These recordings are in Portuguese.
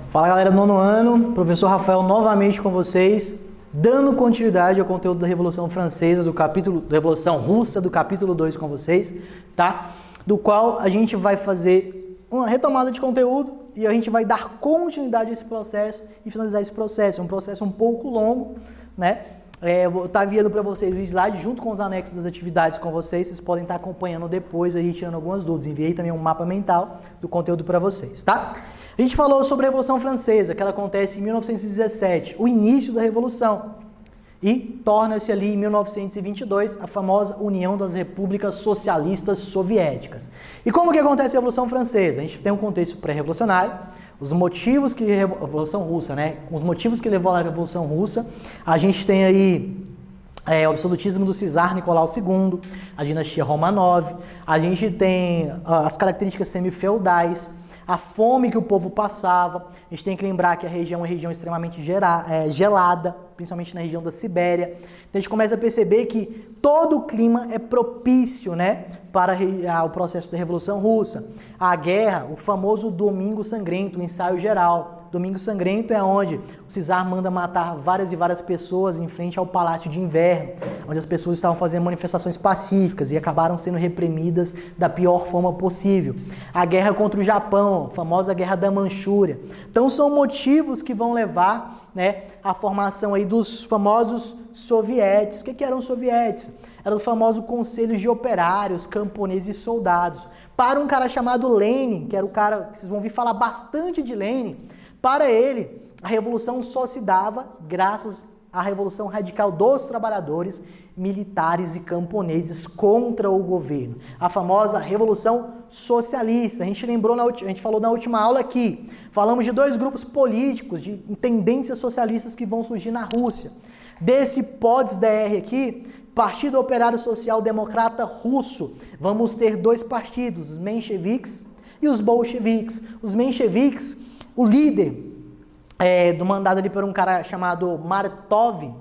Fala galera do nono ano, professor Rafael novamente com vocês, dando continuidade ao conteúdo da Revolução Francesa, da Revolução Russa, do capítulo 2 com vocês, tá? Do qual a gente vai fazer uma retomada de conteúdo e a gente vai dar continuidade a esse processo e finalizar esse processo. É um processo um pouco longo, né? Eu vou estar enviando para vocês o slide junto com os anexos das atividades com vocês podem estar acompanhando depois, aí tirando algumas dúvidas. Enviei também um mapa mental do conteúdo para vocês, tá? A gente falou sobre a Revolução Francesa, que ela acontece em 1917, o início da Revolução, e torna-se ali em 1922 a famosa União das Repúblicas Socialistas Soviéticas. E como que acontece a Revolução Francesa? A gente tem um contexto pré-revolucionário, os motivos que a Revolução Russa, né? Os motivos que levou à Revolução Russa, a gente tem aí o absolutismo do czar Nicolau II, a dinastia Romanov, a gente tem as características semifeudais, a fome que o povo passava. A gente tem que lembrar que a região é uma região extremamente gelada, principalmente na região da Sibéria. Então a gente começa a perceber que todo o clima é propício, né, para o processo da Revolução Russa. A guerra, o famoso Domingo Sangrento, o ensaio geral. Domingo Sangrento é onde o czar manda matar várias e várias pessoas em frente ao Palácio de Inverno, onde as pessoas estavam fazendo manifestações pacíficas e acabaram sendo reprimidas da pior forma possível. A guerra contra o Japão, a famosa Guerra da Manchúria. Então são motivos que vão levar, né, à formação aí dos famosos sovietes. O que eram os sovietes? Eram os famosos conselhos de operários, camponeses e soldados. Para um cara chamado Lenin, que era o cara que vocês vão ouvir falar bastante de Lenin, para ele, a revolução só se dava graças à revolução radical dos trabalhadores, militares e camponeses contra o governo. A famosa Revolução Socialista. A gente falou na última aula aqui. Falamos de dois grupos políticos, de tendências socialistas que vão surgir na Rússia. Desse PODS-DR aqui, Partido Operário Social Democrata Russo, vamos ter dois partidos, os mencheviques e os bolcheviques. Os mencheviques, o líder mandado ali por um cara chamado Martov,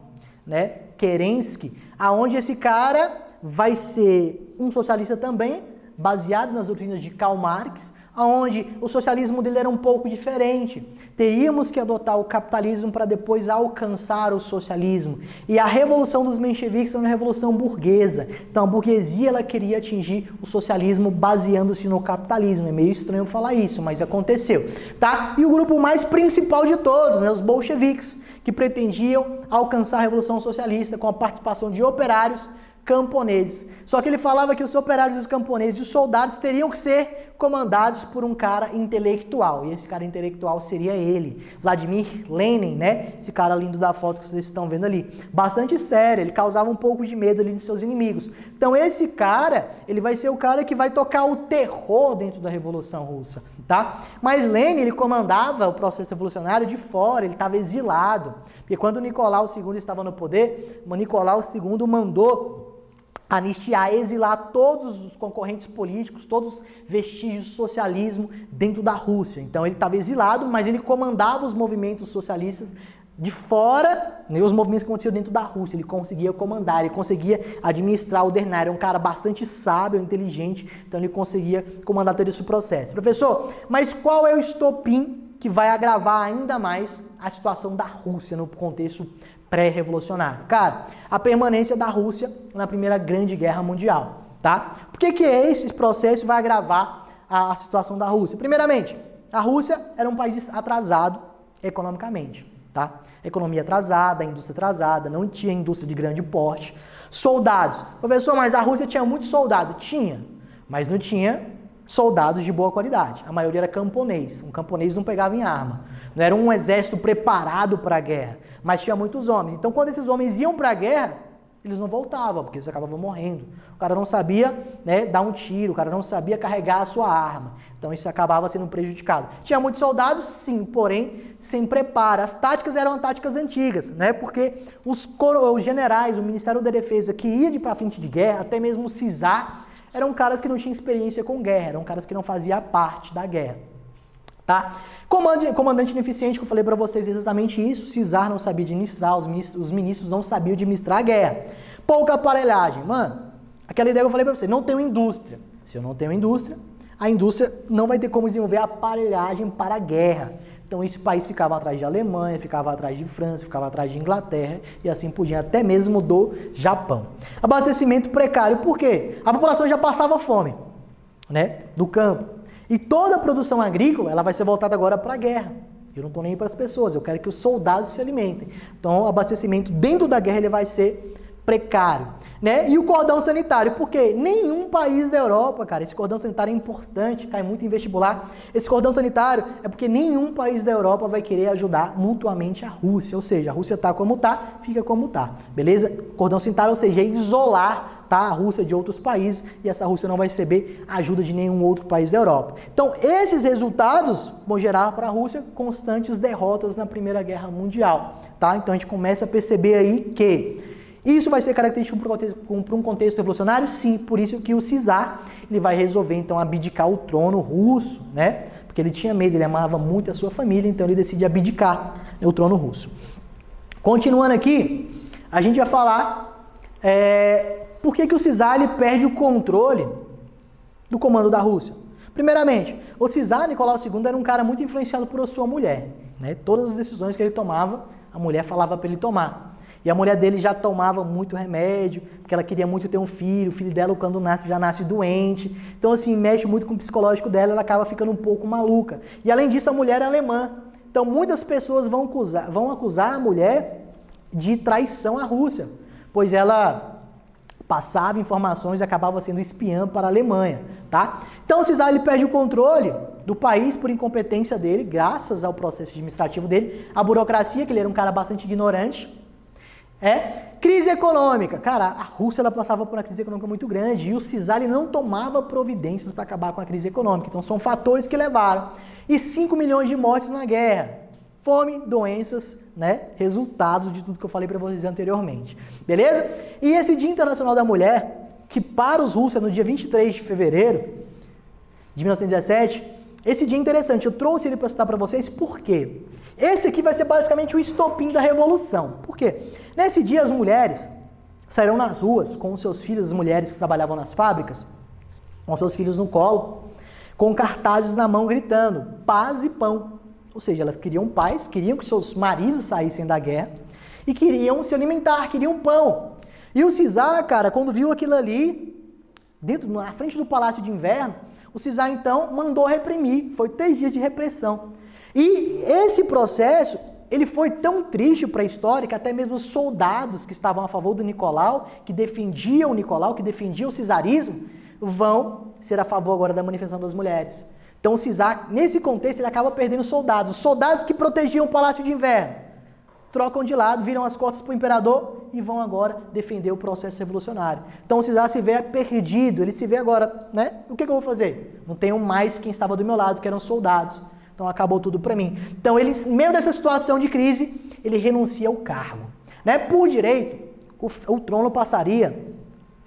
né, Kerensky, aonde esse cara vai ser um socialista também, baseado nas doutrinas de Karl Marx, onde o socialismo dele era um pouco diferente. Teríamos que adotar o capitalismo para depois alcançar o socialismo. E a revolução dos mencheviques é uma revolução burguesa. Então a burguesia ela queria atingir o socialismo baseando-se no capitalismo. É meio estranho falar isso, mas aconteceu. Tá? E o grupo mais principal de todos, né, os bolcheviques, que pretendiam alcançar a revolução socialista com a participação de operários, camponeses. Só que ele falava que os operários, os camponeses e os soldados teriam que ser comandados por um cara intelectual. E esse cara intelectual seria ele, Vladimir Lenin, né? Esse cara lindo da foto que vocês estão vendo ali. Bastante sério, ele causava um pouco de medo ali de seus inimigos. Então esse cara, ele vai ser o cara que vai tocar o terror dentro da Revolução Russa, tá? Mas Lenin, ele comandava o processo revolucionário de fora, ele estava exilado. Porque quando Nicolau II estava no poder, Nicolau II mandou anistiar, exilar todos os concorrentes políticos, todos os vestígios do socialismo dentro da Rússia. Então ele estava exilado, mas ele comandava os movimentos socialistas de fora, né, os movimentos que aconteciam dentro da Rússia. Ele conseguia comandar, ele conseguia administrar, ordenar. Era um cara bastante sábio, inteligente, então ele conseguia comandar todo esse processo. Professor, mas qual é o estopim que vai agravar ainda mais a situação da Rússia no contexto pré-revolucionário? Cara, a permanência da Rússia na Primeira Grande Guerra Mundial, tá? Por que esse processo vai agravar a situação da Rússia? Primeiramente, a Rússia era um país atrasado economicamente, tá? Economia atrasada, indústria atrasada, não tinha indústria de grande porte. Soldados. Professor, mas a Rússia tinha muito soldado? Tinha, mas não tinha soldados de boa qualidade. A maioria era camponês. Um camponês não pegava em arma. Não era um exército preparado para a guerra, mas tinha muitos homens. Então, quando esses homens iam para a guerra, eles não voltavam, porque eles acabavam morrendo. O cara não sabia, né, dar um tiro, o cara não sabia carregar a sua arma. Então, isso acabava sendo prejudicado. Tinha muitos soldados, sim, porém, sem preparo. As táticas eram táticas antigas, né, porque os generais, o Ministério da Defesa, que ia para frente de guerra, até mesmo o czar, eram caras que não tinham experiência com guerra, eram caras que não faziam parte da guerra, tá? Comandante ineficiente, que eu falei para vocês exatamente isso, o czar não sabia administrar, os ministros não sabiam administrar a guerra. Pouca aparelhagem, mano, aquela ideia que eu falei para vocês, não tenho indústria. Se eu não tenho indústria, a indústria não vai ter como desenvolver a aparelhagem para a guerra. Então esse país ficava atrás de Alemanha, ficava atrás de França, ficava atrás de Inglaterra e assim por diante, até mesmo do Japão. Abastecimento precário, por quê? A população já passava fome, né, do campo. E toda a produção agrícola, ela vai ser voltada agora para a guerra. Eu não estou nem para as pessoas, eu quero que os soldados se alimentem. Então o abastecimento dentro da guerra ele vai ser precário, né? E o cordão sanitário, porque nenhum país da Europa, cara, esse cordão sanitário é importante, cai muito em vestibular. Esse cordão sanitário é porque nenhum país da Europa vai querer ajudar mutuamente a Rússia, ou seja, a Rússia tá como tá, fica como tá, beleza? Cordão sanitário, ou seja, é isolar, tá, a Rússia de outros países e essa Rússia não vai receber ajuda de nenhum outro país da Europa. Então, esses resultados vão gerar para a Rússia constantes derrotas na Primeira Guerra Mundial, tá? Então a gente começa a perceber aí que isso vai ser característico para um contexto revolucionário? Sim, por isso que o Czar ele vai resolver então abdicar o trono russo, né? Porque ele tinha medo, ele amava muito a sua família, então ele decide abdicar o trono russo. Continuando aqui, a gente vai falar por que o Czar ele perde o controle do comando da Rússia. Primeiramente, o Czar Nicolau II era um cara muito influenciado por sua mulher, né? Todas as decisões que ele tomava, a mulher falava para ele tomar. E a mulher dele já tomava muito remédio, porque ela queria muito ter um filho, o filho dela, quando nasce, já nasce doente. Então, assim, mexe muito com o psicológico dela, ela acaba ficando um pouco maluca. E, além disso, a mulher é alemã. Então, muitas pessoas vão acusar a mulher de traição à Rússia, pois ela passava informações e acabava sendo espiã para a Alemanha, tá? Então, o Czar ele perde o controle do país por incompetência dele, graças ao processo administrativo dele, a burocracia, que ele era um cara bastante ignorante. Crise econômica. Cara, a Rússia ela passava por uma crise econômica muito grande e o Czar ele não tomava providências para acabar com a crise econômica. Então são fatores que levaram. E 5 milhões de mortes na guerra. Fome, doenças, né? Resultados de tudo que eu falei para vocês anteriormente. Beleza? E esse Dia Internacional da Mulher, que para os russos é no dia 23 de fevereiro de 1917, esse dia é interessante. Eu trouxe ele para citar para vocês por quê? Esse aqui vai ser basicamente o estopim da Revolução. Por quê? Nesse dia as mulheres saíram nas ruas com os seus filhos, as mulheres que trabalhavam nas fábricas, com seus filhos no colo, com cartazes na mão gritando, paz e pão. Ou seja, elas queriam paz, queriam que seus maridos saíssem da guerra e queriam se alimentar, queriam pão. E o Czar, cara, quando viu aquilo ali, na frente do Palácio de Inverno, o Czar então mandou reprimir, foi 3 dias de repressão. E esse processo, ele foi tão triste para a história que até mesmo os soldados que estavam a favor do Nicolau, que defendiam o Nicolau, que defendiam o czarismo, vão ser a favor agora da manifestação das mulheres. Então o Czar, nesse contexto, ele acaba perdendo soldados. Os soldados que protegiam o Palácio de Inverno trocam de lado, viram as costas para o imperador e vão agora defender o processo revolucionário. Então o Czar se vê perdido, ele se vê agora, né? O que eu vou fazer? Não tenho mais quem estava do meu lado, que eram soldados. Então acabou tudo para mim. Então ele, no meio dessa situação de crise, ele renuncia ao cargo. Né? Por direito, o trono passaria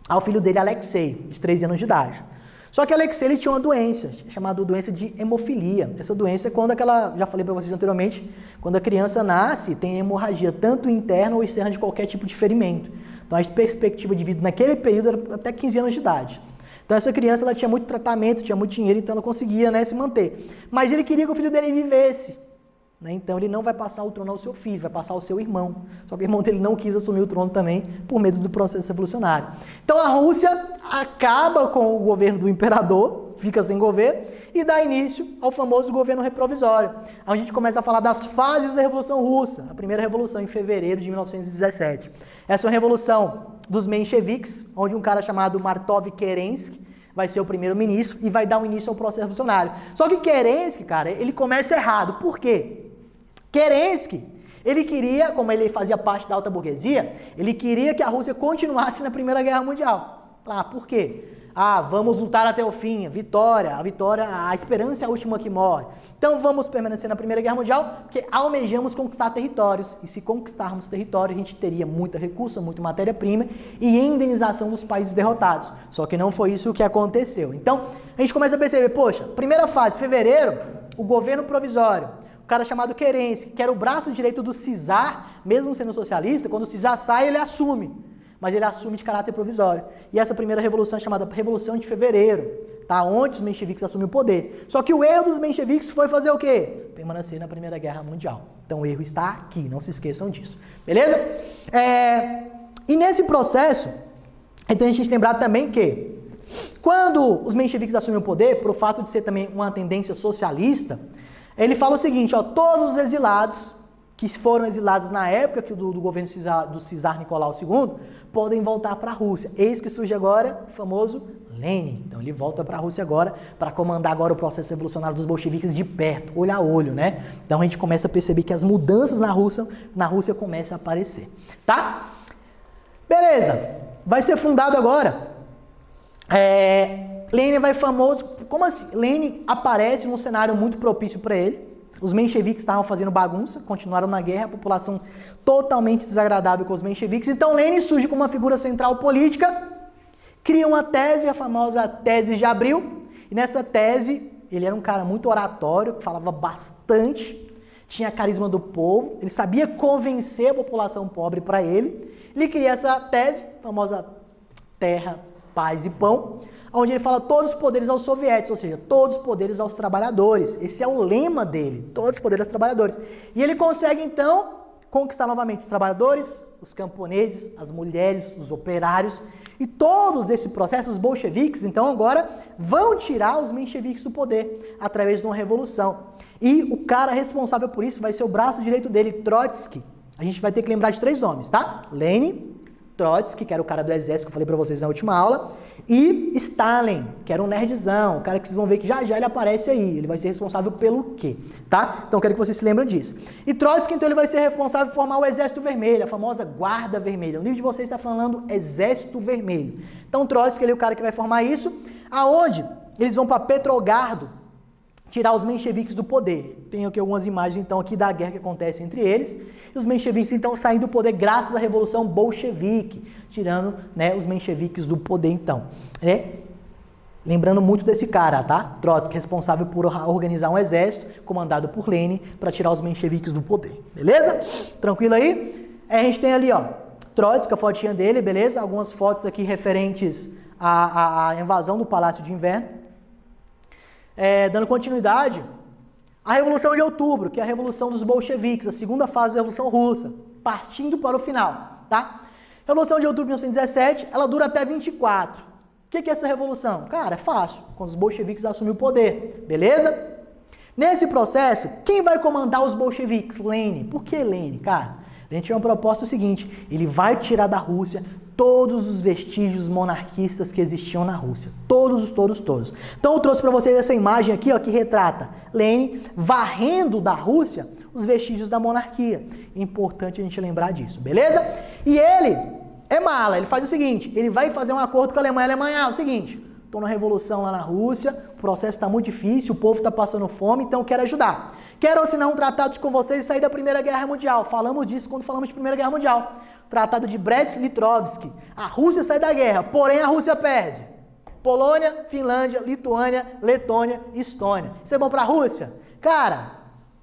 ao filho dele, Alexei, de 13 anos de idade. Só que Alexei ele tinha uma doença, chamada doença de hemofilia. Essa doença é quando já falei para vocês anteriormente, quando a criança nasce, tem hemorragia, tanto interna ou externa de qualquer tipo de ferimento. Então a perspectiva de vida naquele período era até 15 anos de idade. Então essa criança ela tinha muito tratamento, tinha muito dinheiro, então ela conseguia, né, se manter. Mas ele queria que o filho dele vivesse. Né? Então ele não vai passar o trono ao seu filho, vai passar ao seu irmão. Só que o irmão dele não quis assumir o trono também por medo do processo revolucionário. Então a Rússia acaba com o governo do imperador, fica sem governo, e dá início ao famoso governo provisório. Aí a gente começa a falar das fases da Revolução Russa. A primeira revolução em fevereiro de 1917. Essa é uma revolução dos mencheviques, onde um cara chamado Martov Kerensky vai ser o primeiro-ministro e vai dar um início ao processo revolucionário. Só que Kerensky, cara, ele começa errado. Por quê? Kerensky, ele queria, como ele fazia parte da alta burguesia, ele queria que a Rússia continuasse na Primeira Guerra Mundial. Por quê? Vamos lutar até o fim, a vitória, a esperança é a última que morre. Então vamos permanecer na Primeira Guerra Mundial, porque almejamos conquistar territórios. E se conquistarmos território, a gente teria muito recurso, muita matéria-prima e indenização dos países derrotados. Só que não foi isso que aconteceu. Então a gente começa a perceber, poxa, primeira fase, fevereiro, o governo provisório. O cara chamado Kerensky, que era o braço direito do Czar, mesmo sendo socialista, quando o Czar sai, ele assume. Mas ele assume de caráter provisório. E essa primeira revolução é chamada Revolução de Fevereiro, tá? Onde os mencheviques assumiram o poder. Só que o erro dos mencheviques foi fazer o quê? Permanecer na Primeira Guerra Mundial. Então o erro está aqui, não se esqueçam disso. Beleza? E nesse processo, então a gente lembrar também que quando os mencheviques assumiram o poder, por fato de ser também uma tendência socialista, ele fala o seguinte, ó, todos os exilados que foram exilados na época do governo do czar Nicolau II, podem voltar para a Rússia. Eis que surge agora o famoso Lenin. Então ele volta para a Rússia agora, para comandar agora o processo revolucionário dos bolcheviques de perto, olho a olho, né? Então a gente começa a perceber que as mudanças na Rússia começam a aparecer, tá? Beleza, vai ser fundado agora. Lenin vai famoso, como assim? Lenin aparece num cenário muito propício para ele. Os mencheviques estavam fazendo bagunça, continuaram na guerra, a população totalmente desagradável com os mencheviques. Então Lenin surge como uma figura central política, cria uma tese, a famosa tese de Abril. E nessa tese, ele era um cara muito oratório, que falava bastante, tinha carisma do povo, ele sabia convencer a população pobre para ele. Ele cria essa tese, a famosa terra, paz e pão, onde ele fala todos os poderes aos soviéticos, ou seja, todos os poderes aos trabalhadores. Esse é o lema dele, todos os poderes aos trabalhadores. E ele consegue, então, conquistar novamente os trabalhadores, os camponeses, as mulheres, os operários, e todos esse processo, os bolcheviques, então, agora vão tirar os mencheviques do poder, através de uma revolução. E o cara responsável por isso vai ser o braço direito dele, Trotsky. A gente vai ter que lembrar de 3 nomes, tá? Lenin, Trotsky, que era o cara do exército que eu falei pra vocês na última aula, e Stalin, que era um nerdzão, o cara que vocês vão ver que já ele aparece aí, ele vai ser responsável pelo quê, tá? Então eu quero que vocês se lembrem disso. E Trotsky, então, ele vai ser responsável por formar o Exército Vermelho, a famosa Guarda Vermelha. O livro de vocês está falando Exército Vermelho. Então Trotsky, ele é o cara que vai formar isso, aonde eles vão para Petrogrado, tirar os mencheviques do poder. Tem aqui algumas imagens, então, aqui da guerra que acontece entre eles. E os mencheviques, então, saem do poder graças à Revolução Bolchevique, tirando, né, os mencheviques do poder, então. Lembrando muito desse cara, tá? Trotsky, responsável por organizar um exército, comandado por Lenin, para tirar os mencheviques do poder. Beleza? Tranquilo aí? A gente tem ali, ó, Trotsky, a fotinha dele, beleza? Algumas fotos aqui referentes à invasão do Palácio de Inverno. Dando continuidade, a Revolução de Outubro, que é a Revolução dos Bolcheviques, a segunda fase da Revolução Russa, partindo para o final, tá? Revolução de Outubro de 1917, ela dura até 24. O que é essa revolução? Cara, é fácil, quando os bolcheviques assumem o poder, beleza? Nesse processo, quem vai comandar os bolcheviques? Lenin. Por que Lenin, cara? Lenin tinha uma proposta seguinte, ele vai tirar da Rússia todos os vestígios monarquistas que existiam na Rússia. Todos. Então eu trouxe para vocês essa imagem aqui, ó, que retrata Lenin varrendo da Rússia os vestígios da monarquia. É importante a gente lembrar disso, beleza? E ele é mala, ele faz o seguinte, ele vai fazer um acordo com a Alemanha. A Alemanha é o seguinte, estou na revolução lá na Rússia, o processo está muito difícil, o povo está passando fome, então eu quero ajudar. Quero assinar um tratado com vocês e sair da Primeira Guerra Mundial. Falamos disso quando falamos de Primeira Guerra Mundial. Tratado de Brest-Litovsk. A Rússia sai da guerra, porém a Rússia perde. Polônia, Finlândia, Lituânia, Letônia, Estônia. Isso é bom para a Rússia? Cara,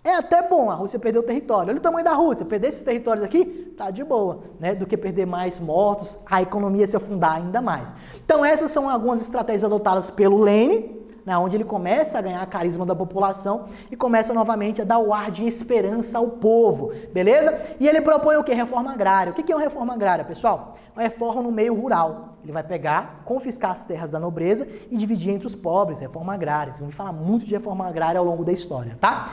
é até bom a Rússia perder o território. Olha o tamanho da Rússia. Perder esses territórios aqui, tá de boa, né? Do que perder mais mortos, a economia se afundar ainda mais. Então essas são algumas estratégias adotadas pelo Lenin, né, onde ele começa a ganhar carisma da população e começa novamente a dar o ar de esperança ao povo, beleza? E ele propõe o quê? Reforma agrária. O que é uma reforma agrária, pessoal? Uma reforma no meio rural. Ele vai pegar, confiscar as terras da nobreza e dividir entre os pobres, reforma agrária. Vamos falar muito de reforma agrária ao longo da história, tá?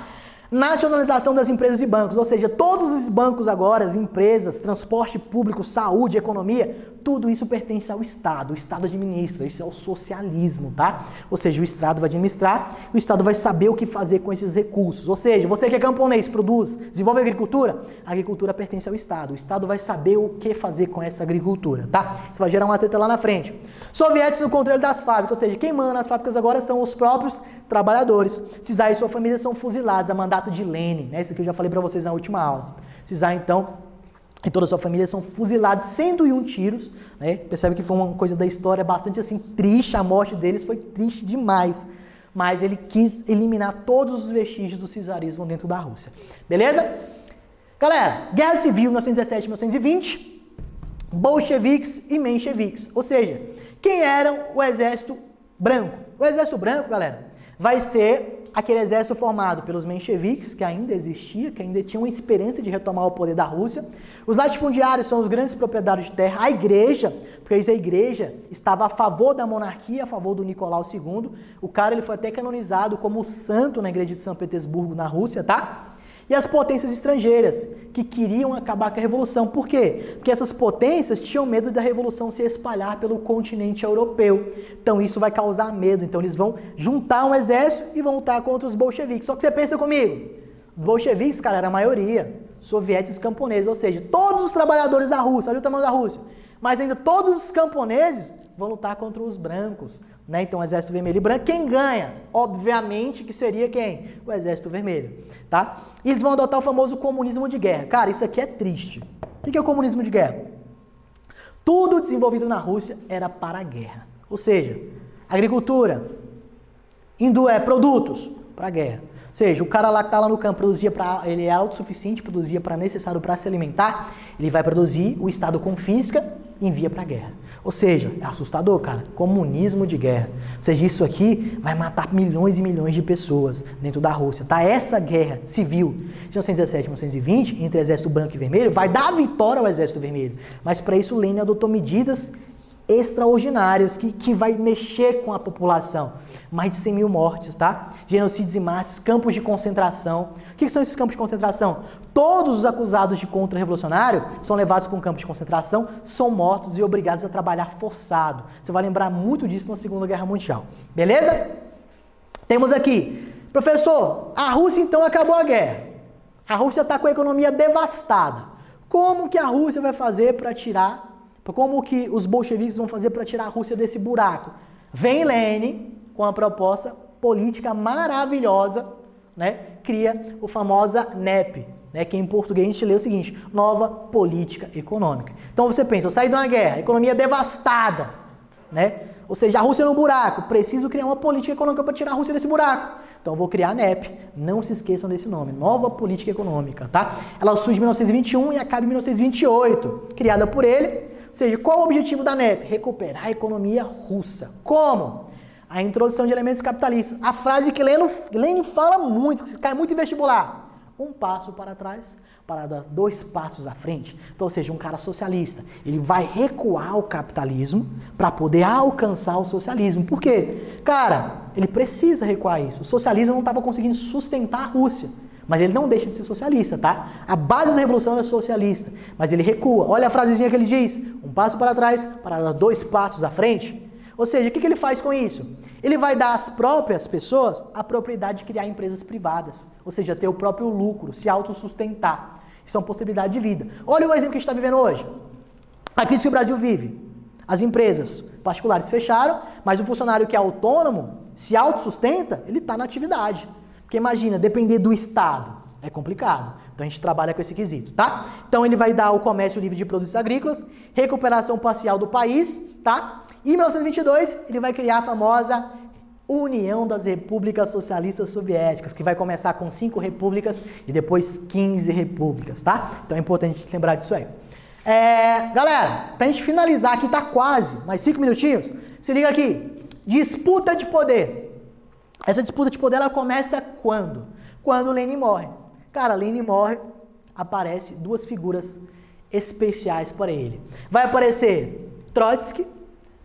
Nacionalização das empresas e bancos, ou seja, todos os bancos agora, as empresas, transporte público, saúde, economia, tudo isso pertence ao Estado, o Estado administra, isso é o socialismo, tá? Ou seja, o Estado vai administrar, o Estado vai saber o que fazer com esses recursos, ou seja, você que é camponês, produz, desenvolve agricultura, a agricultura pertence ao Estado, o Estado vai saber o que fazer com essa agricultura, tá? Isso vai gerar uma treta lá na frente. Soviéticos no controle das fábricas, ou seja, quem manda nas fábricas agora são os próprios trabalhadores. Czar e sua família são fuzilados a mandato de Lenin, né? Isso aqui eu já falei para vocês na última aula. Czar, então, e toda a sua família são fuzilados, 101 tiros, né? Percebe que foi uma coisa da história bastante assim triste, a morte deles foi triste demais, mas ele quis eliminar todos os vestígios do czarismo dentro da Rússia, beleza? Galera, Guerra Civil 1917-1920, bolcheviques e mencheviques, ou seja, quem eram o exército branco. O exército branco, galera, vai ser aquele exército formado pelos mencheviques, que ainda existia, que ainda tinham esperança de retomar o poder da Rússia. Os latifundiários são os grandes proprietários de terra. A igreja, porque a igreja estava a favor da monarquia, a favor do Nicolau II. O cara ele foi até canonizado como santo na igreja de São Petersburgo, na Rússia, tá? E as potências estrangeiras, que queriam acabar com a Revolução. Por quê? Porque essas potências tinham medo da Revolução se espalhar pelo continente europeu. Então isso vai causar medo. Então eles vão juntar um exército e vão lutar contra os bolcheviques. Só que você pensa comigo, os bolcheviques, cara, era a maioria, soviéticos camponeses, ou seja, todos os trabalhadores da Rússia, olha o tamanho da Rússia, mas ainda todos os camponeses vão lutar contra os brancos. Né? Então, o Exército Vermelho e Branco, quem ganha? Obviamente que seria quem? O Exército Vermelho, tá? E eles vão adotar o famoso comunismo de guerra. Cara, isso aqui é triste. O que é o comunismo de guerra? Tudo desenvolvido na Rússia era para a guerra. Ou seja, agricultura, produtos para a guerra. Ou seja, o cara lá que está lá no campo, ele é autossuficiente, produzia para necessário para se alimentar, ele vai produzir, o Estado confisca e envia para a guerra. Ou seja, é assustador, cara. Comunismo de guerra. Ou seja, isso aqui vai matar milhões e milhões de pessoas dentro da Rússia, tá? Essa guerra civil de 1917 e 1920, entre Exército Branco e Vermelho, vai dar vitória ao Exército Vermelho. Mas para isso, Lenin adotou medidas extraordinárias que vai mexer com a população. Mais de 100 mil mortes, tá? Genocídios em massa, campos de concentração. O que são esses campos de concentração? Todos os acusados de contra-revolucionário são levados para um campo de concentração, são mortos e obrigados a trabalhar forçado. Você vai lembrar muito disso na Segunda Guerra Mundial. Beleza? Temos aqui, professor, a Rússia então acabou a guerra. A Rússia está com a economia devastada. Como que a Rússia vai fazer para tirar, como que os bolcheviques vão fazer para tirar a Rússia desse buraco? Vem Lenin com a proposta política maravilhosa, né? Cria o famosa NEP, né? Que em português a gente lê o seguinte, Nova Política Econômica. Então você pensa, eu saí de uma guerra, economia devastada, né? Ou seja, a Rússia no buraco, preciso criar uma política econômica para tirar a Rússia desse buraco. Então eu vou criar a NEP, não se esqueçam desse nome, Nova Política Econômica, tá? Ela surge em 1921 e acaba em 1928, criada por ele. Ou seja, qual o objetivo da NEP? Recuperar a economia russa. Como? A introdução de elementos capitalistas. A frase que Lenin fala muito, que cai muito em vestibular. Um passo para trás, para dar 2 passos à frente. Então, ou seja, um cara socialista, ele vai recuar o capitalismo para poder alcançar o socialismo. Por quê? Cara, ele precisa recuar isso. O socialismo não estava conseguindo sustentar a Rússia. Mas ele não deixa de ser socialista, tá? A base da revolução é socialista, mas ele recua. Olha a frasezinha que ele diz, um passo para trás, para dar 2 passos à frente. Ou seja, o que ele faz com isso? Ele vai dar às próprias pessoas a propriedade de criar empresas privadas, ou seja, ter o próprio lucro, se autossustentar. Isso é uma possibilidade de vida. Olha o exemplo que a gente está vivendo hoje. A crise que o Brasil vive. As empresas particulares fecharam, mas o funcionário que é autônomo, se autossustenta, ele está na atividade. Porque imagina, depender do Estado é complicado. Então a gente trabalha com esse quesito, tá? Então ele vai dar o comércio livre de produtos agrícolas, recuperação parcial do país, tá? E em 1922 ele vai criar a famosa União das Repúblicas Socialistas Soviéticas, que vai começar com 5 repúblicas e depois 15 repúblicas, tá? Então é importante lembrar disso aí. Galera, pra gente finalizar aqui, tá quase, mais 5 minutinhos, se liga aqui, disputa de poder. Essa disputa de poder, ela começa quando? Quando Lenin morre. Cara, Lenin morre, aparece 2 figuras especiais para ele. Vai aparecer Trotsky,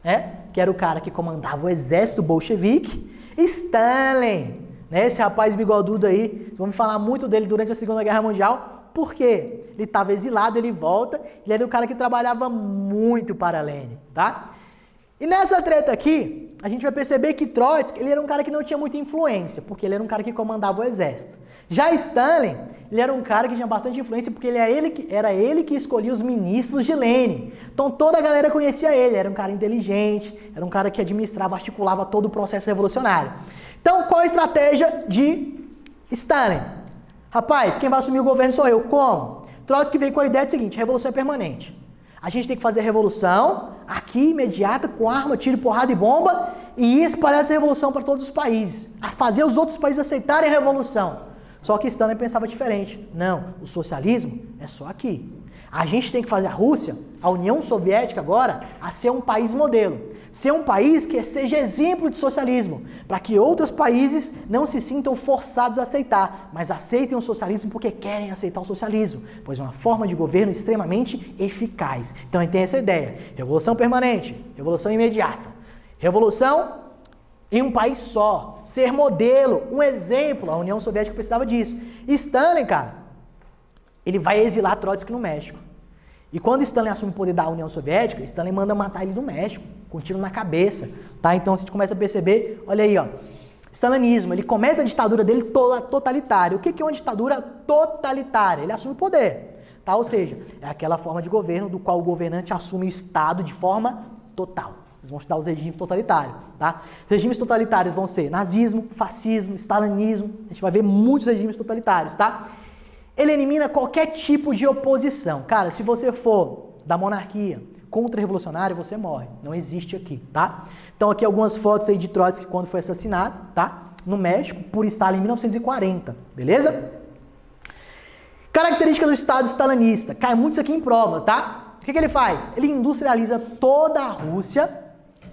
né, que era o cara que comandava o exército bolchevique, e Stalin, né, esse rapaz bigodudo aí, vamos falar muito dele durante a Segunda Guerra Mundial, por quê? Ele estava exilado, ele volta, ele era o cara que trabalhava muito para Lenin, tá? E nessa treta aqui, a gente vai perceber que Trotsky, ele era um cara que não tinha muita influência, porque ele era um cara que comandava o exército. Já Stalin, ele era um cara que tinha bastante influência, porque era ele que escolhia os ministros de Lenin. Então toda a galera conhecia ele, era um cara inteligente, era um cara que administrava, articulava todo o processo revolucionário. Então qual a estratégia de Stalin? Rapaz, quem vai assumir o governo sou eu. Como? Trotsky veio com a ideia do seguinte, revolução é permanente. A gente tem que fazer a revolução aqui, imediata, com arma, tiro, porrada e bomba, e espalhar essa revolução para todos os países. A fazer os outros países aceitarem a revolução. Só que Stalin pensava diferente. Não, o socialismo é só aqui. A gente tem que fazer a Rússia, a União Soviética agora, a ser um país modelo. Ser um país que seja exemplo de socialismo, para que outros países não se sintam forçados a aceitar, mas aceitem o socialismo porque querem aceitar o socialismo, pois é uma forma de governo extremamente eficaz. Então tem essa ideia, revolução permanente, revolução imediata, revolução em um país só, ser modelo, um exemplo. A União Soviética precisava disso. E Stalin, cara, ele vai exilar Trotsky no México. E quando Stalin assume o poder da União Soviética, Stalin manda matar ele no México, com um tiro na cabeça, tá? Então a gente começa a perceber, olha aí, ó, stalinismo, ele começa a ditadura dele totalitária. O que é uma ditadura totalitária? Ele assume o poder, tá? Ou seja, é aquela forma de governo do qual o governante assume o Estado de forma total. Eles vão estudar os regimes totalitários, tá? Os regimes totalitários vão ser nazismo, fascismo, stalinismo, a gente vai ver muitos regimes totalitários, tá? Ele elimina qualquer tipo de oposição. Cara, se você for da monarquia, contra-revolucionário, você morre. Não existe aqui, tá? Então aqui algumas fotos aí de Trotsky quando foi assassinado, tá? No México, por Stalin em 1940, beleza? Característica do Estado stalinista. Cai muito isso aqui em prova, tá? O que ele faz? Ele industrializa toda a Rússia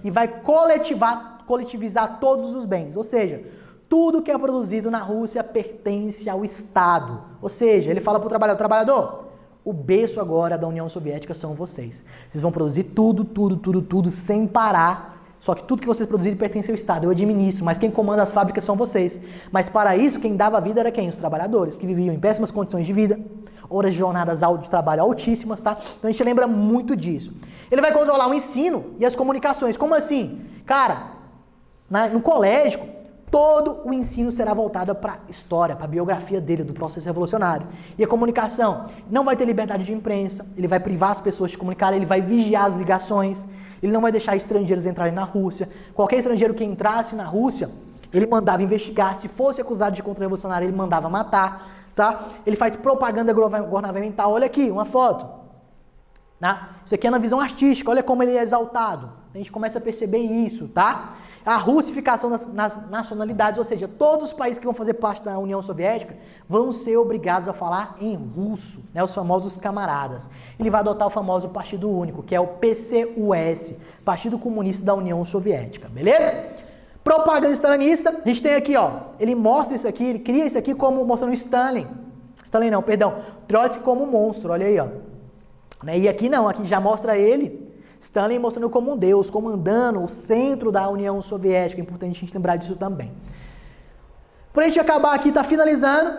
e vai coletivizar todos os bens. Ou seja, tudo que é produzido na Rússia pertence ao Estado. Ou seja, ele fala para o trabalhador, o berço agora da União Soviética são vocês. Vocês vão produzir tudo, sem parar. Só que tudo que vocês produzirem pertence ao Estado. Eu administro, mas quem comanda as fábricas são vocês. Mas para isso, quem dava vida era quem? Os trabalhadores, que viviam em péssimas condições de vida, horas de jornadas de trabalho altíssimas, tá? Então a gente lembra muito disso. Ele vai controlar o ensino e as comunicações. Como assim? Cara, no colégio, todo o ensino será voltado para a história, para a biografia dele, do processo revolucionário. E a comunicação? Não vai ter liberdade de imprensa, ele vai privar as pessoas de comunicar, ele vai vigiar as ligações, ele não vai deixar estrangeiros entrarem na Rússia. Qualquer estrangeiro que entrasse na Rússia, ele mandava investigar. Se fosse acusado de contra-revolucionário, ele mandava matar, tá? Ele faz propaganda governamental. Olha aqui, uma foto. Tá? Isso aqui é na visão artística, olha como ele é exaltado. A gente começa a perceber isso, tá? A russificação das nacionalidades, ou seja, todos os países que vão fazer parte da União Soviética vão ser obrigados a falar em russo, né, os famosos camaradas. Ele vai adotar o famoso Partido Único, que é o PCUS, Partido Comunista da União Soviética, beleza? Propaganda stalinista, a gente tem aqui, ó, ele mostra isso aqui, ele cria isso aqui como mostrando Trotsky como um monstro, olha aí, ó. E aqui não, aqui já mostra ele, Stalin mostrando como um deus, comandando o centro da União Soviética. É importante a gente lembrar disso também. Para a gente acabar aqui, tá finalizando,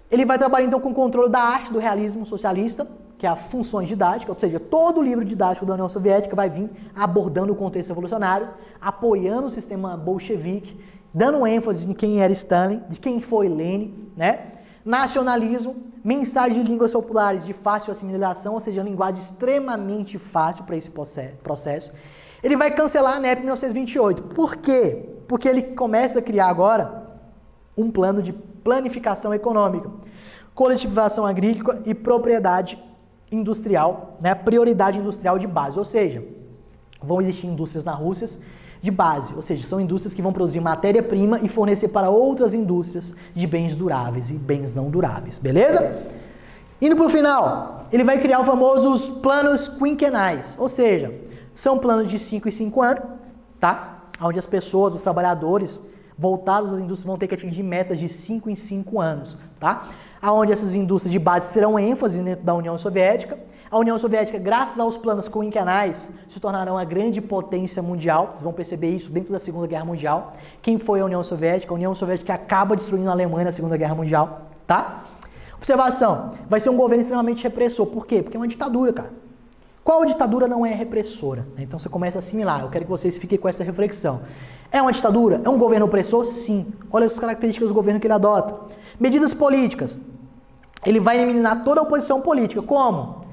ele vai trabalhar então com o controle da arte do realismo socialista, que é a funções didáticas, ou seja, todo o livro didático da União Soviética vai vir abordando o contexto revolucionário, apoiando o sistema bolchevique, dando ênfase em quem era Stalin, de quem foi Lenin, né? Nacionalismo, mensagem de línguas populares de fácil assimilação, ou seja, linguagem extremamente fácil para esse processo. Ele vai cancelar a NEP em 1928. Por quê? Porque ele começa a criar agora um plano de planificação econômica, coletivização agrícola e propriedade industrial, né? Prioridade industrial de base, ou seja, vão existir indústrias na Rússia de base, ou seja, são indústrias que vão produzir matéria-prima e fornecer para outras indústrias de bens duráveis e bens não duráveis, beleza? Indo para o final, ele vai criar os famosos planos quinquenais, ou seja, são planos de 5 em 5 anos, tá? Onde as pessoas, os trabalhadores voltados às indústrias vão ter que atingir metas de 5 em 5 anos, tá? Onde essas indústrias de base serão ênfase dentro da União Soviética. A União Soviética, graças aos planos quinquenais, se tornará uma grande potência mundial. Vocês vão perceber isso dentro da Segunda Guerra Mundial. Quem foi a União Soviética? A União Soviética acaba destruindo a Alemanha na Segunda Guerra Mundial, tá? Observação, vai ser um governo extremamente repressor. Por quê? Porque é uma ditadura, cara. Qual ditadura não é repressora? Então você começa a assimilar. Eu quero que vocês fiquem com essa reflexão. É uma ditadura? É um governo opressor? Sim. Olha as características do governo que ele adota. Medidas políticas. Ele vai eliminar toda a oposição política. Como?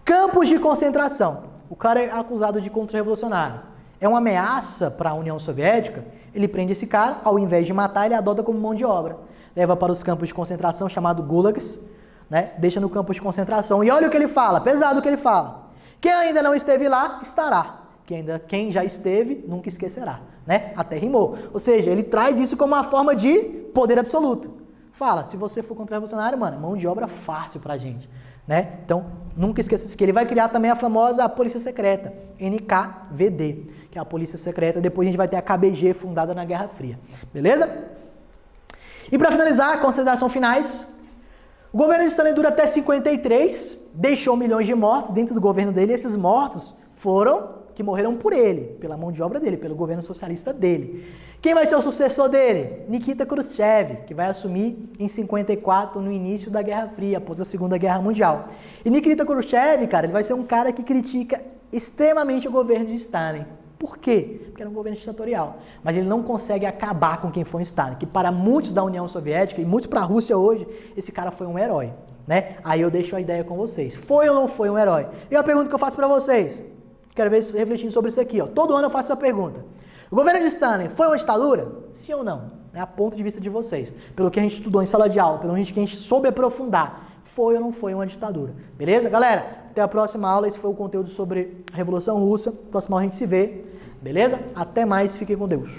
Campos de concentração. O cara é acusado de contra-revolucionário. É uma ameaça para a União Soviética. Ele prende esse cara, ao invés de matar, ele adota como mão de obra. Leva para os campos de concentração, chamado gulags, né? Deixa no campo de concentração. E olha o que ele fala, pesado o que ele fala. Quem ainda não esteve lá, estará. Quem já esteve, nunca esquecerá, né? Até rimou. Ou seja, ele traz isso como uma forma de poder absoluto. Fala, se você for contra-revolucionário, mano, mão de obra fácil pra gente. né? Então, nunca esqueça isso, que ele vai criar também a famosa Polícia Secreta, NKVD, que é a Polícia Secreta. Depois a gente vai ter a KBG, fundada na Guerra Fria. Beleza? E para finalizar, considerações finais, o governo de Stalin dura até 53, deixou milhões de mortos dentro do governo dele, e esses mortos que morreram por ele, pela mão de obra dele, pelo governo socialista dele. Quem vai ser o sucessor dele? Nikita Khrushchev, que vai assumir em 54, no início da Guerra Fria, após a Segunda Guerra Mundial. E Nikita Khrushchev, cara, ele vai ser um cara que critica extremamente o governo de Stalin. Por quê? Porque era um governo ditatorial. Mas ele não consegue acabar com quem foi Stalin, que para muitos da União Soviética e muitos para a Rússia hoje, esse cara foi um herói, né? Aí eu deixo a ideia com vocês. Foi ou não foi um herói? E a pergunta que eu faço para vocês, quero ver refletindo sobre isso aqui, ó. Todo ano eu faço essa pergunta. O governo de Stalin foi uma ditadura? Sim ou não? É a ponto de vista de vocês. Pelo que a gente estudou em sala de aula, pelo que a gente soube aprofundar. Foi ou não foi uma ditadura? Beleza, galera? Até a próxima aula. Esse foi o conteúdo sobre a Revolução Russa. Próxima aula a gente se vê. Beleza? Até mais. Fiquem com Deus.